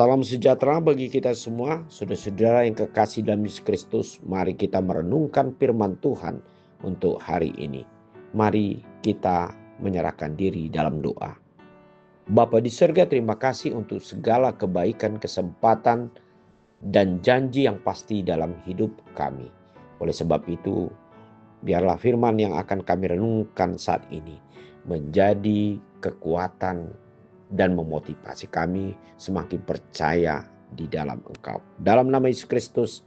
Salam sejahtera bagi kita semua, saudara-saudara yang kekasih dalam Yesus Kristus. Mari kita merenungkan firman Tuhan untuk hari ini. Mari kita menyerahkan diri dalam doa. Bapa di surga, terima kasih untuk segala kebaikan, kesempatan, dan janji yang pasti dalam hidup kami. Oleh sebab itu, biarlah firman yang akan kami renungkan saat ini menjadi kekuatan dan memotivasi kami semakin percaya di dalam Engkau. Dalam nama Yesus Kristus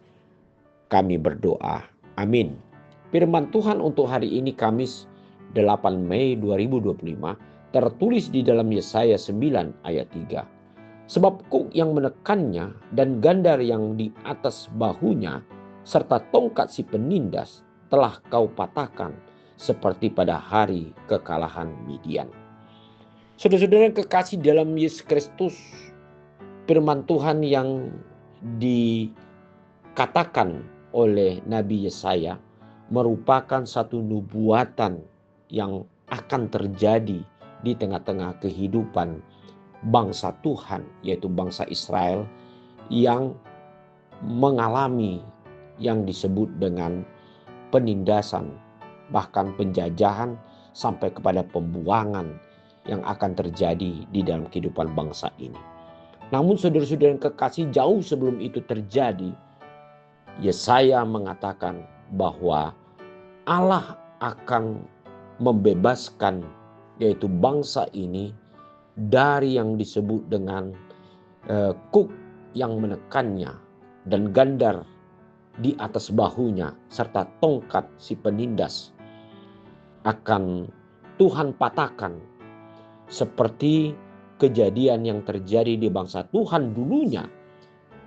kami berdoa. Amin. Firman Tuhan untuk hari ini Kamis 8 Mei 2025 tertulis di dalam Yesaya 9 ayat 3. Sebab kuk yang menekannya dan gandar yang di atas bahunya serta tongkat si penindas telah kau patahkan seperti pada hari kekalahan Midian. Saudara-saudara yang kekasih dalam Yesus Kristus, firman Tuhan yang dikatakan oleh Nabi Yesaya merupakan satu nubuatan yang akan terjadi di tengah-tengah kehidupan bangsa Tuhan, yaitu bangsa Israel yang mengalami yang disebut dengan penindasan, bahkan penjajahan sampai kepada pembuangan yang akan terjadi di dalam kehidupan bangsa ini. Namun saudara-saudara yang kekasih, jauh sebelum itu terjadi, Yesaya mengatakan bahwa Allah akan membebaskan yaitu bangsa ini dari yang disebut dengan kuk yang menekannya dan gandar di atas bahunya serta tongkat si penindas akan Tuhan patahkan, seperti kejadian yang terjadi di bangsa Tuhan dulunya,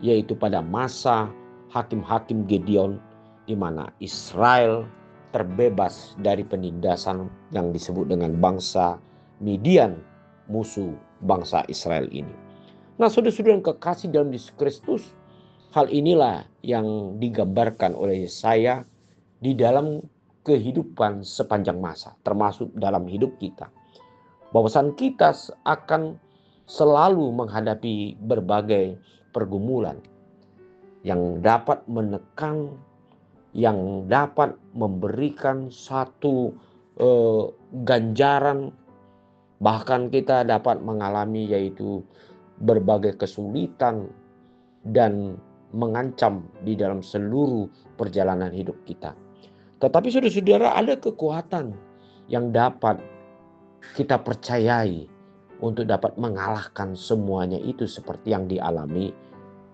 yaitu pada masa hakim-hakim Gideon, di mana Israel terbebas dari penindasan yang disebut dengan bangsa Midian, musuh bangsa Israel ini. Nah, saudara-saudara yang kekasih dalam Yesus Kristus, hal inilah yang digambarkan oleh Yesaya di dalam kehidupan sepanjang masa, termasuk dalam hidup kita. Bahwasan kita akan selalu menghadapi berbagai pergumulan yang dapat menekan, yang dapat memberikan satu ganjaran, bahkan kita dapat mengalami yaitu berbagai kesulitan dan mengancam di dalam seluruh perjalanan hidup kita. Tetapi saudara-saudara, ada kekuatan yang dapat kita percayai untuk dapat mengalahkan semuanya itu, seperti yang dialami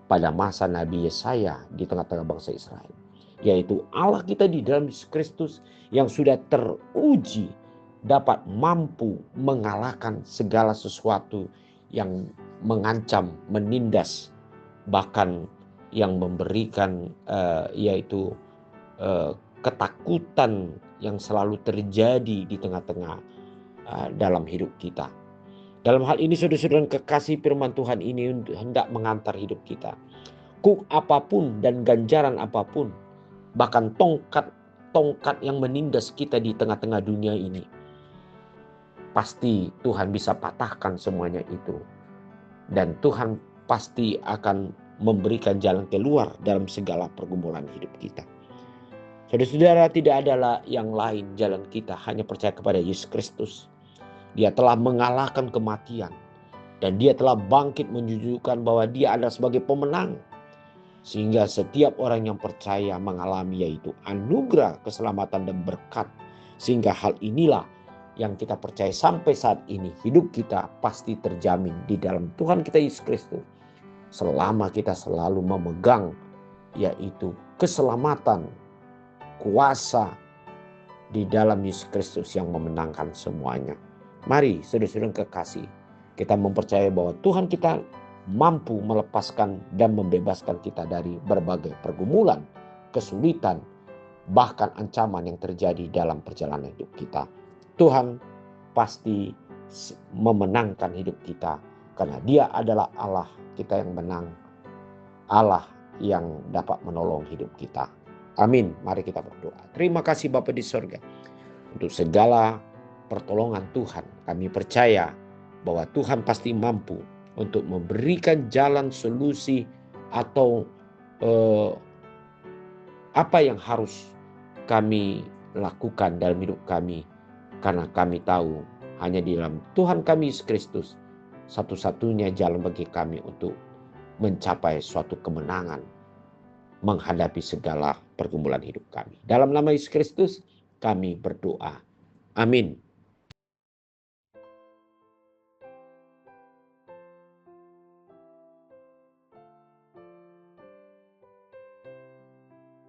pada masa Nabi Yesaya di tengah-tengah bangsa Israel, yaitu Allah kita di dalam Yesus Kristus yang sudah teruji dapat mampu mengalahkan segala sesuatu yang mengancam, menindas, bahkan yang memberikan yaitu ketakutan yang selalu terjadi di tengah-tengah dalam hidup kita. Dalam hal ini saudara-saudara kekasih, firman Tuhan ini hendak mengantar hidup kita. Kuk apapun dan ganjaran apapun, bahkan tongkat yang menindas kita di tengah-tengah dunia ini, pasti Tuhan bisa patahkan semuanya itu. Dan Tuhan pasti akan memberikan jalan keluar dalam segala pergumulan hidup kita. Saudara-saudara, tidak adalah yang lain jalan kita, hanya percaya kepada Yesus Kristus. Dia telah mengalahkan kematian dan dia telah bangkit menunjukkan bahwa dia adalah sebagai pemenang. Sehingga setiap orang yang percaya mengalami yaitu anugerah, keselamatan dan berkat. Sehingga hal inilah yang kita percaya sampai saat ini, hidup kita pasti terjamin di dalam Tuhan kita Yesus Kristus. Selama kita selalu memegang yaitu keselamatan, kuasa di dalam Yesus Kristus yang memenangkan semuanya. Mari saudara-saudara kekasih, kita mempercayai bahwa Tuhan kita mampu melepaskan dan membebaskan kita dari berbagai pergumulan, kesulitan, bahkan ancaman yang terjadi dalam perjalanan hidup kita. Tuhan pasti memenangkan hidup kita karena Dia adalah Allah kita yang menang, Allah yang dapat menolong hidup kita. Amin. Mari kita berdoa. Terima kasih Bapa di surga untuk segala pertolongan Tuhan. Kami percaya bahwa Tuhan pasti mampu untuk memberikan jalan solusi atau apa yang harus kami lakukan dalam hidup kami. Karena kami tahu hanya di dalam Tuhan kami Yesus Kristus satu-satunya jalan bagi kami untuk mencapai suatu kemenangan menghadapi segala pergumulan hidup kami. Dalam nama Yesus Kristus kami berdoa. Amin.